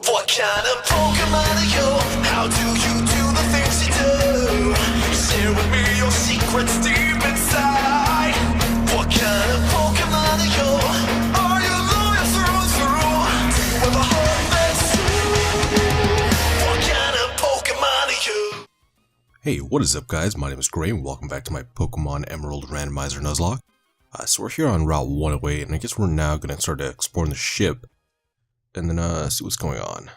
What kind of Pokemon are you? How do you do the things you do? Share with me your secrets deep inside. What kind of Pokemon are you? Are you loyal through and through? Do you ever hold this true? What kind of Pokemon are you? Hey, what is up guys? My name is Gray and welcome back to my Pokemon Emerald Randomizer Nuzlocke. So we're here on Route 108 and I guess we're now going to start exploring the ship and then see what's going on.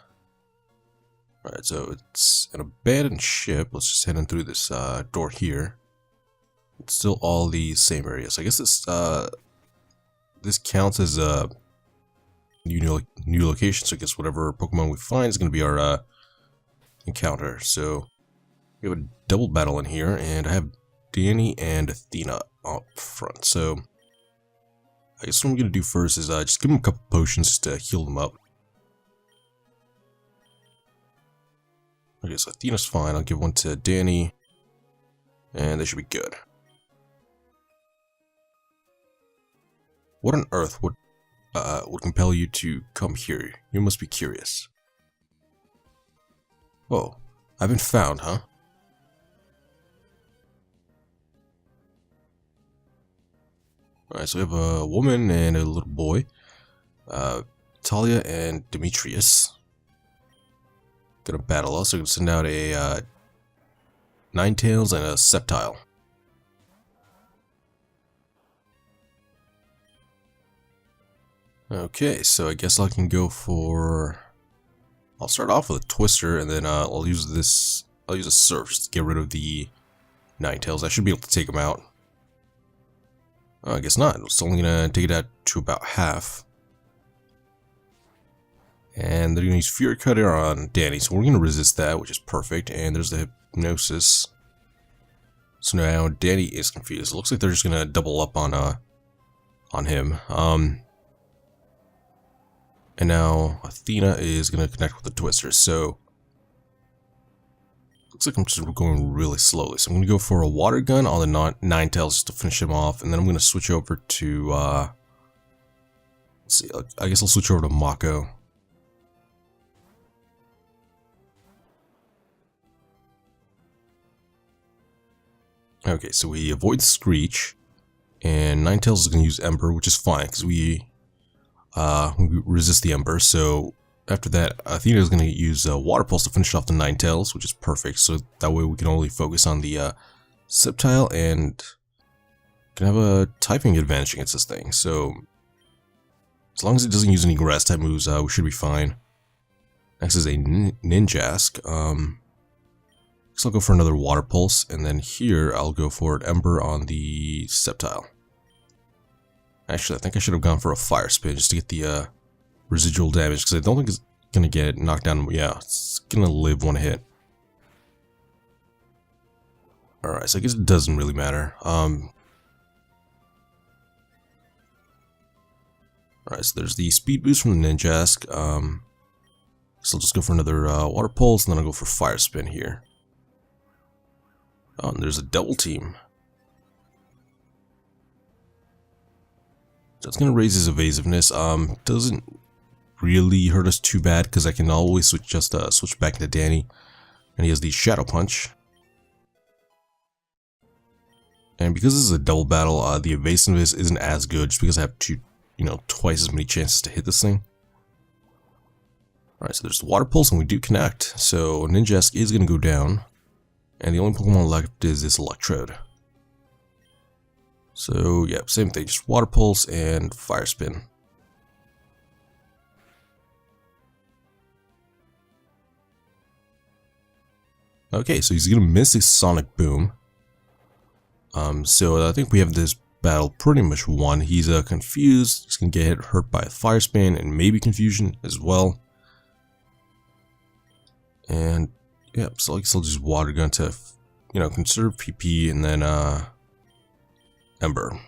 Alright, so it's an abandoned ship. Let's just head in through this door here. It's still all the same areas. I guess this counts as a new location, so I guess whatever Pokemon we find is going to be our encounter. So we have a double battle in here, and I have Danny and Athena up front. So I guess what I'm going to do first is just give them a couple potions just to heal them up. Okay, so Athena's fine. I'll give one to Danny, and they should be good. What on earth would compel you to come here? You must be curious. Whoa, I've been found, huh? Alright, so we have a woman and a little boy. Talia and Demetrius. Gonna battle us. We're gonna send out a Ninetales and a Sceptile. Okay, so I guess I can go for. I'll start off with a Twister, and then I'll use this. I'll use a Surf just to get rid of the Ninetales. I should be able to take them out. I guess not. It's only gonna take it out to about half. And they're gonna use Fury Cutter on Danny, so we're gonna resist that, which is perfect. And there's the Hypnosis. So now Danny is confused. It looks like they're just gonna double up on him. And now Athena is gonna connect with the Twister. So looks like I'm just going really slowly. So I'm gonna go for a Water Gun on the Ninetales just to finish him off, and then I'm gonna switch over to let's see. I guess I'll switch over to Mako. Okay, so we avoid Screech, and Ninetales is going to use Ember, which is fine, because we resist the Ember. So after that, Athena is going to use Water Pulse to finish off the Ninetales, which is perfect, so that way we can only focus on the Sceptile, and can have a typing advantage against this thing. So as long as it doesn't use any Grass-type moves, we should be fine. Next is a Ninjask. So I'll go for another Water Pulse, and then here I'll go for an Ember on the Sceptile. Actually, I think I should have gone for a Fire Spin just to get the residual damage, because I don't think it's going to get knocked down. Yeah, it's going to live one hit. Alright, so I guess it doesn't really matter. Alright, so there's the Speed Boost from the Ninjask. So I'll just go for another Water Pulse, and then I'll go for Fire Spin here. Oh, and there's a double team. So it's going to raise his evasiveness. Doesn't really hurt us too bad because I can always switch back into Danny. And he has the Shadow Punch. And because this is a double battle, the evasiveness isn't as good just because I have twice as many chances to hit this thing. Alright, so there's the Water Pulse and we do connect. So Ninjask is going to go down. And the only Pokemon left is this Electrode. So, yeah, same thing. Just Water Pulse and Fire Spin. Okay, so he's going to miss his Sonic Boom. So I think we have this battle pretty much won. He's confused. He's going to get hurt by a Fire Spin and maybe Confusion as well. And yeah, so I guess I'll just Water Gun to, conserve PP and then, Ember.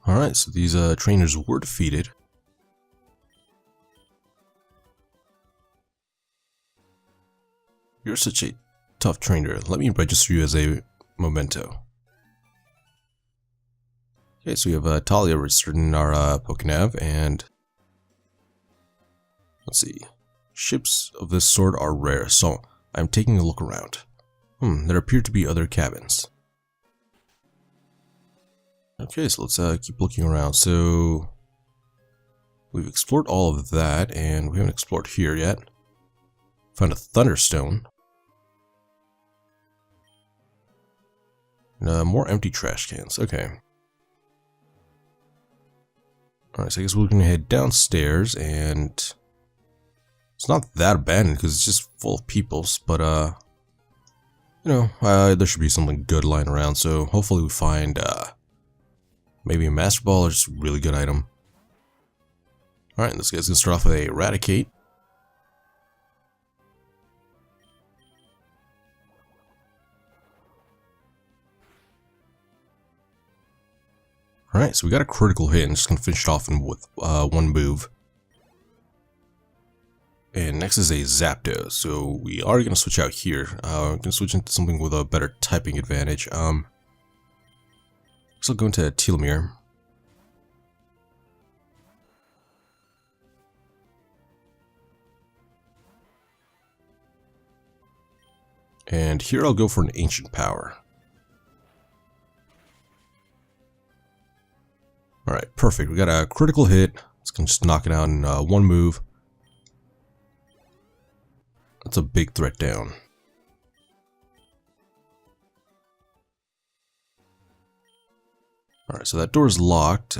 Alright, so these, trainers were defeated. You're such a tough trainer. Let me register you as a memento. Okay, so we have Talia registered in our Pokenav, and let's see. Ships of this sort are rare, so I'm taking a look around. There appear to be other cabins. Okay, so let's keep looking around. So we've explored all of that, and we haven't explored here yet. Found a Thunderstone. And, more empty trash cans. Okay. Alright, so I guess we're gonna head downstairs, and it's not that abandoned because it's just full of peoples, but you know, there should be something good lying around, so hopefully we find maybe a Master Ball or just a really good item. Alright, this guy's gonna start off with a Eradicate. Alright, so we got a critical hit and just gonna finish it off with one move. And next is a Zapdos, so we are gonna switch out here. We're gonna switch into something with a better typing advantage. So I'll go into Telomere. And here I'll go for an Ancient Power. Alright, perfect. We got a critical hit. It's gonna just knock it out in one move. That's a big threat down. Alright, so that door is locked.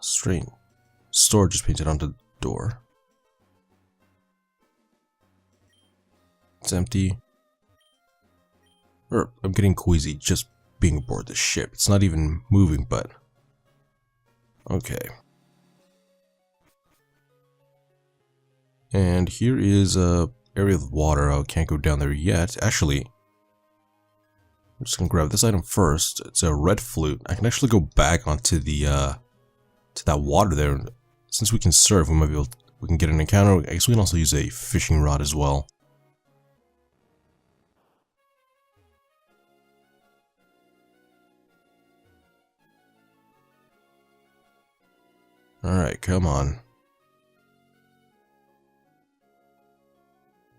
Strange. Storage is painted onto the door. It's empty. I'm getting queasy just being aboard the ship. It's not even moving, but okay. And here is a area of water. I can't go down there yet. Actually, I'm just gonna grab this item first. It's a red flute. I can actually go back onto the to that water there. Since we can surf, we might be able to, we can get an encounter. I guess we can also use a fishing rod as well. Alright, come on.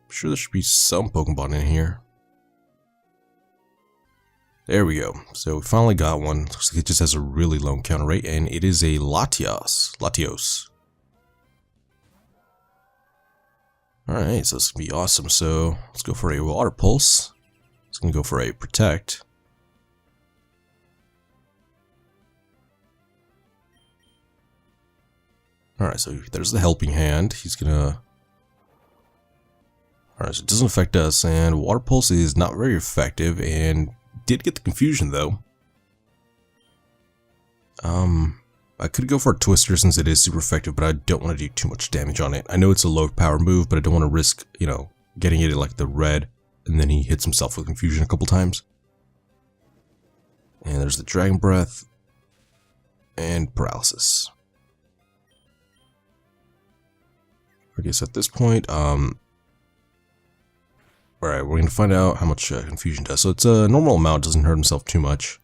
I'm sure there should be some Pokemon in here. There we go. So we finally got one. Looks like it just has a really low encounter rate, and it is a Latios. Alright, so this is gonna be awesome. So let's go for a Water Pulse. It's gonna go for a Protect. Alright, so there's the Helping Hand. He's gonna... Alright, so it doesn't affect us, and Water Pulse is not very effective, and did get the Confusion, though. I could go for a Twister since it is super effective, but I don't want to do too much damage on it. I know it's a low power move, but I don't want to risk, you know, getting it at like the red, and then he hits himself with Confusion a couple times. And there's the Dragon Breath, and Paralysis. Okay, so at this point, alright, we're gonna find out how much Confusion does. So it's a normal amount, doesn't hurt himself too much.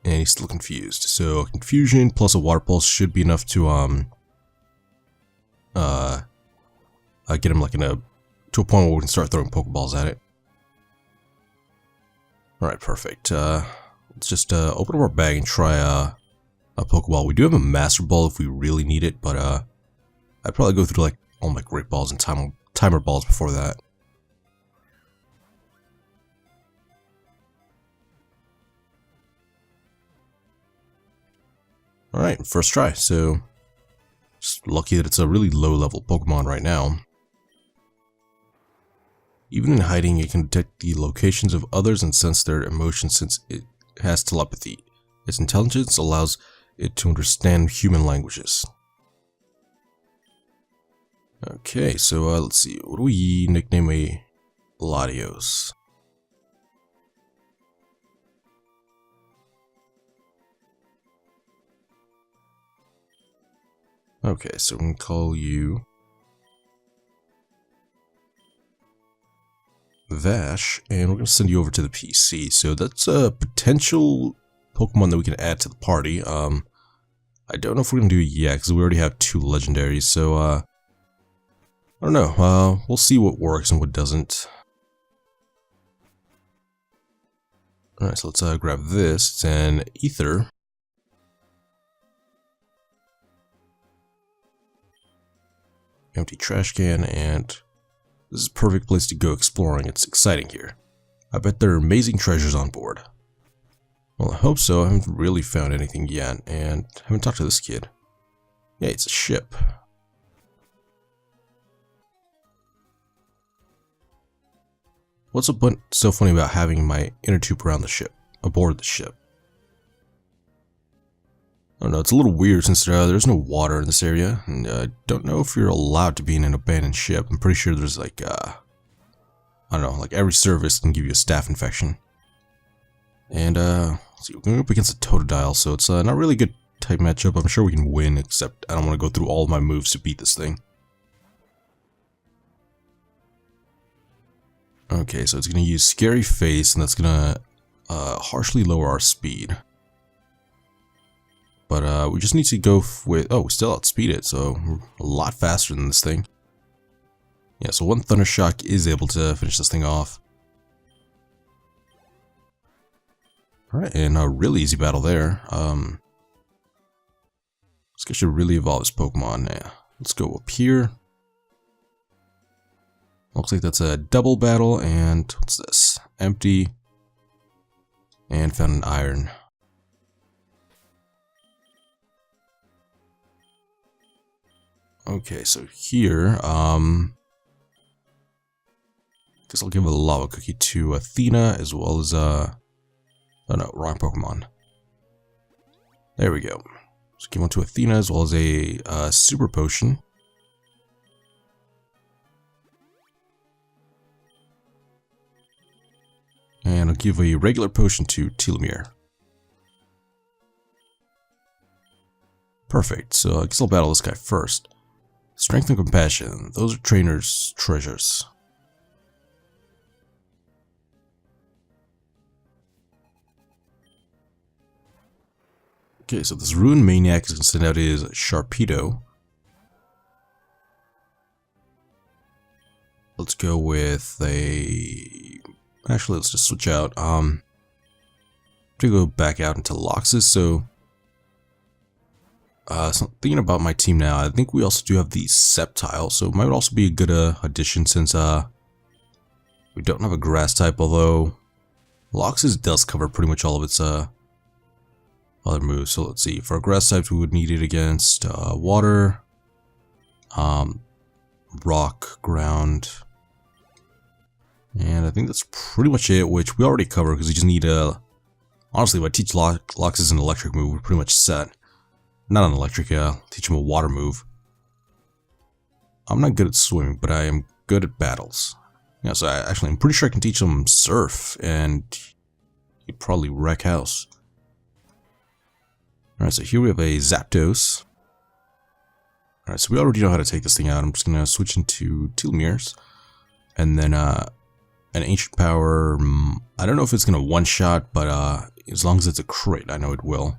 And he's still confused. So Confusion plus a Water Pulse should be enough to get him like to a point where we can start throwing Pokeballs at it. Alright, perfect. Let's just open up our bag and try a Pokeball. We do have a Master Ball if we really need it, but I'd probably go through like all my Great Balls and Timer Balls before that. Alright, first try. So just lucky that it's a really low level Pokemon right now. Even in hiding, it can detect the locations of others and sense their emotions since it has telepathy. Its intelligence allows it to understand human languages. Okay, so let's see. What do we nickname a Latios? Okay, so we can call you Vash, and we're going to send you over to the PC. So that's a potential Pokemon that we can add to the party. I don't know if we're going to do it yet, because we already have 2 legendaries, so, I don't know. We'll see what works and what doesn't. Alright, so let's grab this. It's an Ether. Empty trash can, and this is a perfect place to go exploring. It's exciting here. I bet there are amazing treasures on board. Well, I hope so. I haven't really found anything yet, and haven't talked to this kid. Yeah, it's a ship. What's so funny about having my inner tube around the ship, aboard the ship? I don't know, it's a little weird since there's no water in this area, and I don't know if you're allowed to be in an abandoned ship. I'm pretty sure there's like, I don't know, like every service can give you a staph infection. And, let's see, we're going up against a Totodile, so it's not really a good type matchup. I'm sure we can win, except I don't want to go through all of my moves to beat this thing. Okay, so it's going to use Scary Face, and that's going to harshly lower our speed. But we just need to go with... Oh, we still outspeed it, so we're a lot faster than this thing. Yeah, so 1 Thunder Shock is able to finish this thing off. Alright, and a really easy battle there. This guy should really evolve his Pokemon. Yeah, let's go up here. Looks like that's a double battle, and what's this? Empty. And found an iron. Okay, so here, guess I'll give a lava cookie to Athena as well as, oh no, wrong Pokemon. There we go. So give one to Athena as well as a super potion. And I'll give a regular potion to Telomere. Perfect, so I guess I'll battle this guy first. Strength and Compassion, those are trainers' treasures. Okay, so this Ruined Maniac is going to send out his Sharpedo. Let's go with a... Actually, let's just switch out. To go back out into Loxus, so thinking about my team now, I think we also do have the Sceptile, so it might also be a good addition since we don't have a grass type, although Loxus does cover pretty much all of its other moves. So let's see, for a grass type we would need it against water, rock, ground, and I think that's pretty much it, which we already cover because we just need honestly, if I teach Loxus an electric move, we're pretty much set. Not an electric, teach him a water move. I'm not good at swimming, but I am good at battles. Yeah, so I'm pretty sure I can teach him surf, and he'd probably wreck house. Alright, so here we have a Zapdos. Alright, so we already know how to take this thing out. I'm just going to switch into Telomeres. And then an Ancient Power, I don't know if it's going to one-shot, but as long as it's a crit, I know it will.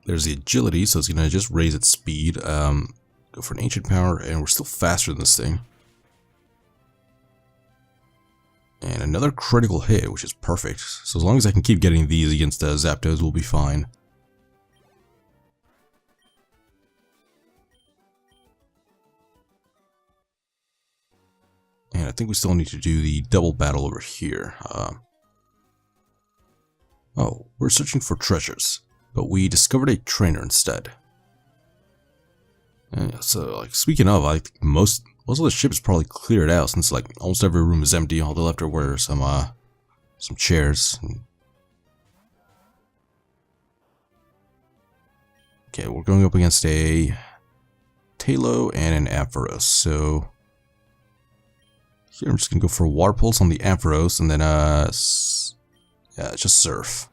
There's the agility, so it's going to just raise its speed. Go for an Ancient Power, and we're still faster than this thing. And another critical hit, which is perfect. So as long as I can keep getting these against Zapdos, we'll be fine. And I think we still need to do the double battle over here. Oh, we're searching for treasures. But we discovered a trainer instead. And so, like, speaking of, I think most of the ship is probably cleared out since, like, almost every room is empty. All they left are some chairs. Okay, we're going up against a Talo and an Ampharos. So here I'm just gonna go for a Water Pulse on the Ampharos, and then yeah, just Surf.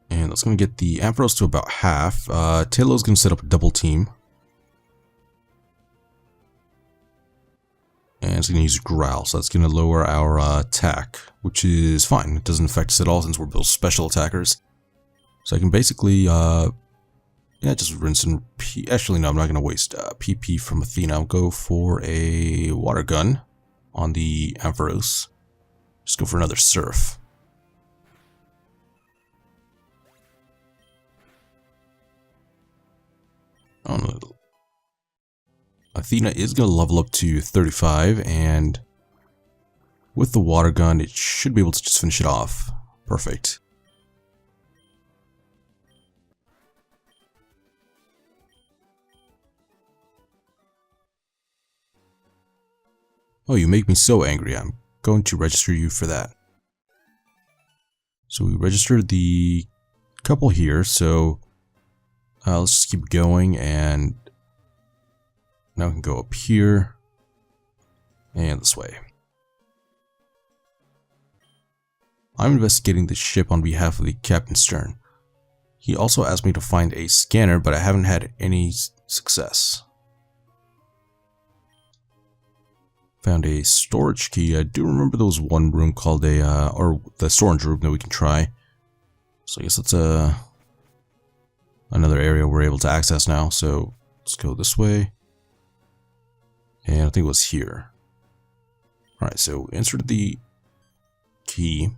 And And that's going to get the Ampharos to about half. Taylor's going to set up a double team. And it's going to use Growl, so that's going to lower our attack, which is fine. It doesn't affect us at all since we're both special attackers. So I can basically, yeah, just rinse and repeat. Actually, no, I'm not going to waste PP from Athena. I'll go for a water gun on the Ampharos. Just go for another Surf. Oh no. Athena is going to level up to 35, and with the water gun, it should be able to just finish it off. Perfect. Oh, you make me so angry. I'm going to register you for that. So we registered the couple here, so let's just keep going, and now we can go up here and this way. I'm investigating the ship on behalf of the Captain Stern. He also asked me to find a scanner, but I haven't had any success. Found a storage key. I do remember there was one room called a, or the storage room that we can try. So I guess that's another area we're able to access now. So let's go this way. And I think it was here. Alright, so insert the key.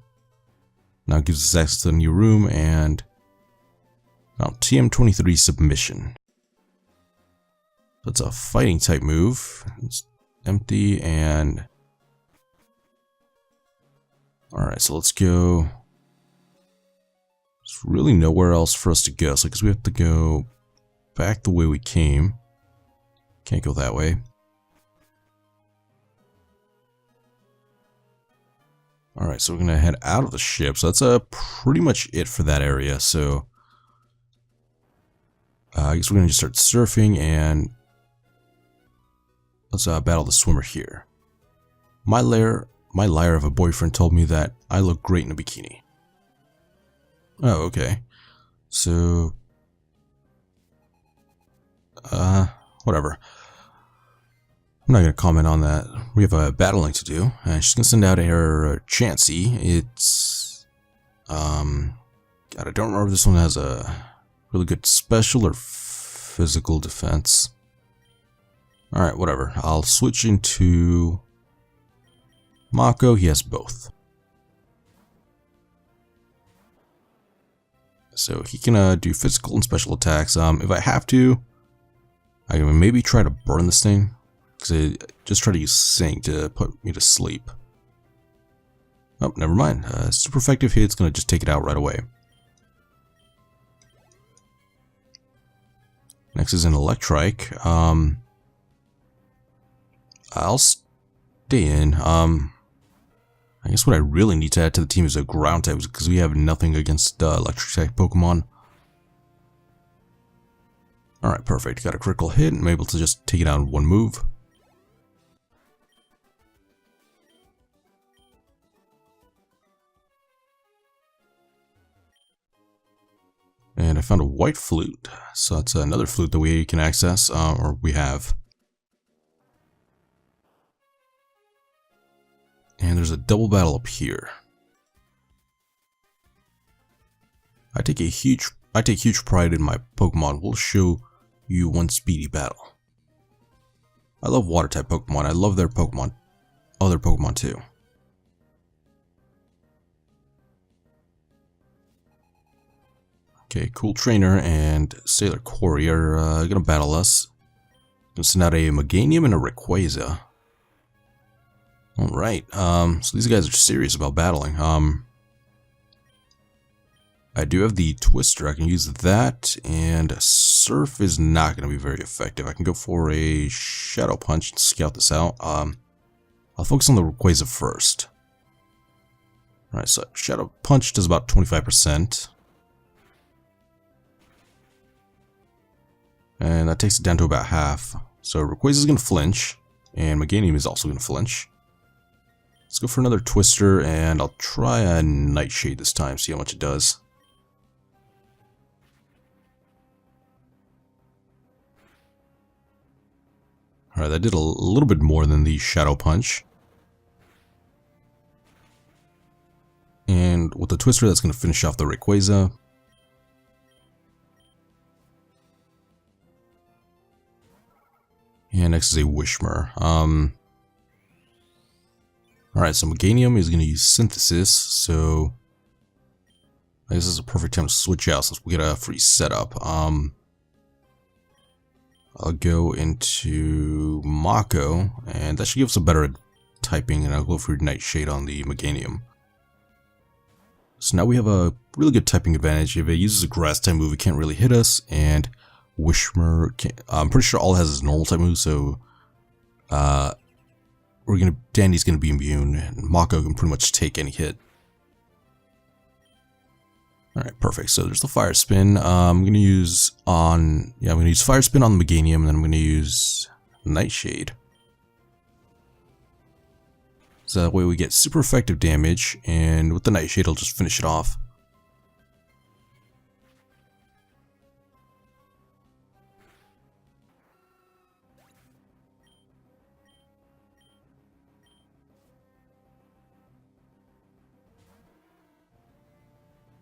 Now it gives us access to the new room, and now TM23 submission. That's a fighting type move. It's empty, and alright, so let's go. There's really nowhere else for us to go, so because we have to go back the way we came. Can't go that way. Alright, so we're going to head out of the ship. So that's pretty much it for that area. So I guess we're going to just start surfing, and let's battle the swimmer here. My liar of a boyfriend told me that I look great in a bikini. Oh, okay. So whatever. I'm not going to comment on that. We have a battling to do, and she's going to send out her Chansey. It's, God, I don't remember if this one has a really good special or physical defense. Alright, whatever. I'll switch into Mako. He has both. So he can do physical and special attacks. If I have to, I can maybe try to burn this thing. Because I just try to use Sync to put me to sleep. Oh, never mind. Super effective hit's going to just take it out right away. Next is an Electrike. I'll stay in. I guess what I really need to add to the team is a ground type, because we have nothing against electric type Pokemon. Alright, perfect. Got a critical hit. I'm able to just take it out in one move. And I found a white flute, so that's another flute that we can access, or we have. And there's a double battle up here. I take huge pride in my Pokemon. We'll show you one speedy battle. I love water type Pokemon. I love their Pokemon, other Pokemon too. Okay, Cool Trainer and Sailor Quarry are gonna battle us. Gonna send out a Meganium and a Rayquaza. Alright, so these guys are serious about battling. I do have the Twister. I can use that, and Surf is not gonna be very effective. I can go for a Shadow Punch and scout this out. I'll focus on the Rayquaza first. Alright, so Shadow Punch does about 25%. And that takes it down to about half. So Rayquaza is going to flinch, and Meganium is also going to flinch. Let's go for another Twister, and I'll try a Nightshade this time, see how much it does. Alright, that did a little bit more than the Shadow Punch. And with the Twister, that's going to finish off the Rayquaza. And next is a Wishmer. Alright, so Meganium is going to use Synthesis, so I guess this is a perfect time to switch out since we get a free setup. I'll go into Mako, and that should give us a better typing, and I'll go for Nightshade on the Meganium. So now we have a really good typing advantage. If it uses a grass type move, it can't really hit us, and Wishmer can't, I'm pretty sure all it has is normal type move, so Danny's gonna be immune, and Mako can pretty much take any hit. Alright, perfect. So there's the Fire Spin. I'm gonna use Fire Spin on the Meganium, and then I'm gonna use Nightshade. So that way we get super effective damage, and with the Nightshade, I'll just finish it off.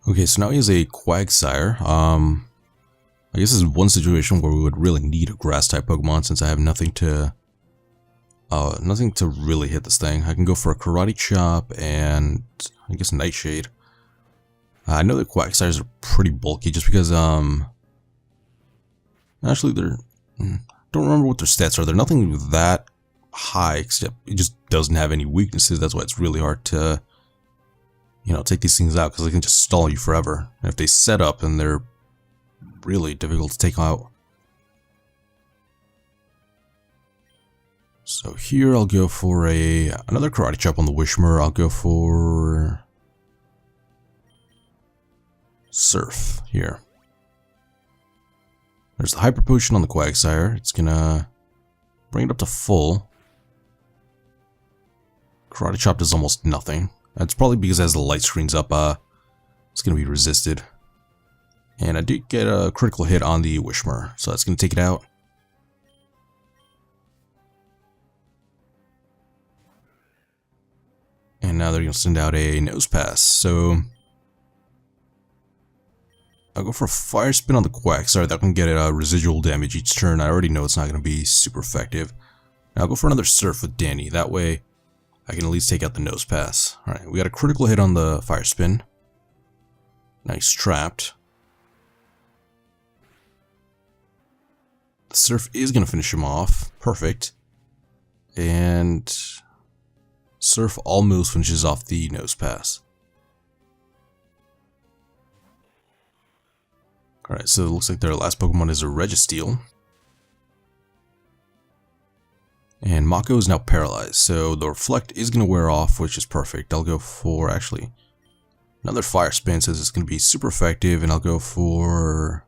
Okay, so now he has a Quagsire. I guess this is one situation where we would really need a Grass-type Pokemon since I have nothing to really hit this thing. I can go for a Karate Chop and I guess Nightshade. I know that Quagsires are pretty bulky just because actually don't remember what their stats are. They're nothing that high, except it just doesn't have any weaknesses. That's why it's really hard to take these things out, because they can just stall you forever. And if they set up, then they're really difficult to take out. So here I'll go for another Karate Chop on the Wishmer. I'll go for Surf here. There's the Hyper Potion on the Quagsire. It's gonna bring it up to full. Karate Chop does almost nothing. That's probably because as the light screens up, it's going to be resisted. And I did get a critical hit on the Wishmer, so that's going to take it out. And now they're going to send out a Nose Pass, so I'll go for a Fire Spin on the Quagsire. That can get a residual damage each turn. I already know it's not going to be super effective. Now I'll go for another Surf with Danny. That way I can at least take out the Nose Pass. Alright, we got a critical hit on the Fire Spin. Nice, trapped. The Surf is going to finish him off. Perfect. And Surf almost finishes off the Nose Pass. Alright, so it looks like their last Pokemon is a Registeel. And Mako is now paralyzed, so the Reflect is going to wear off, which is perfect. I'll go for, actually, another Fire Spin since it's going to be super effective, and I'll go for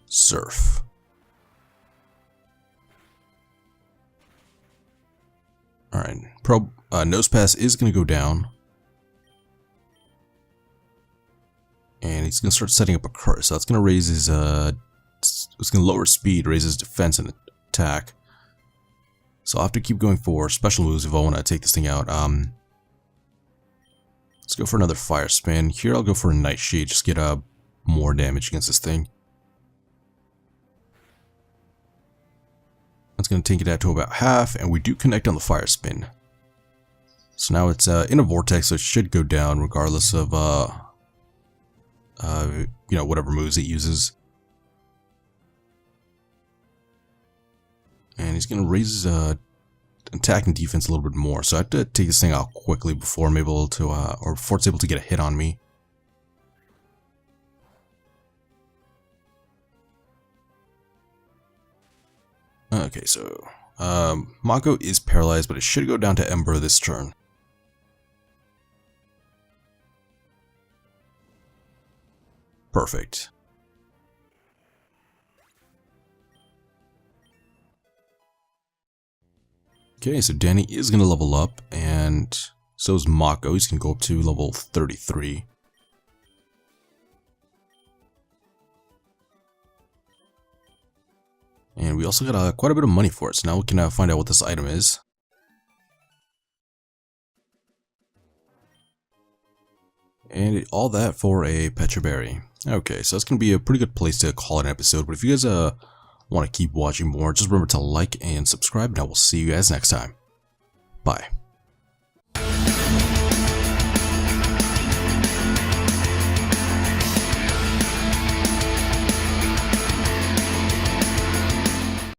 Surf. Alright, Nose Pass is going to go down. And he's going to start setting up a curse, so that's going to raise his, it's going to lower speed, raise his defense and attack. So I'll have to keep going for special moves if I want to take this thing out. Let's go for another Fire Spin. Here I'll go for a Nightshade, just get more damage against this thing. That's going to take it out to about half, and we do connect on the Fire Spin. So now it's in a vortex, so it should go down regardless of whatever moves it uses. And he's going to raise his attack and defense a little bit more. So I have to take this thing out quickly before I'm able to, or before it's able to get a hit on me. Okay, so Mako is paralyzed, but it should go down to Ember this turn. Perfect. Okay, so Danny is going to level up, and so is Mako. He's going to go up to level 33. And we also got quite a bit of money for it, so now we can find out what this item is. And all that for a Petra Berry. Okay, so that's going to be a pretty good place to call it an episode. But if you guys want to keep watching more, just remember to like and subscribe, and I will see you guys next time. Bye.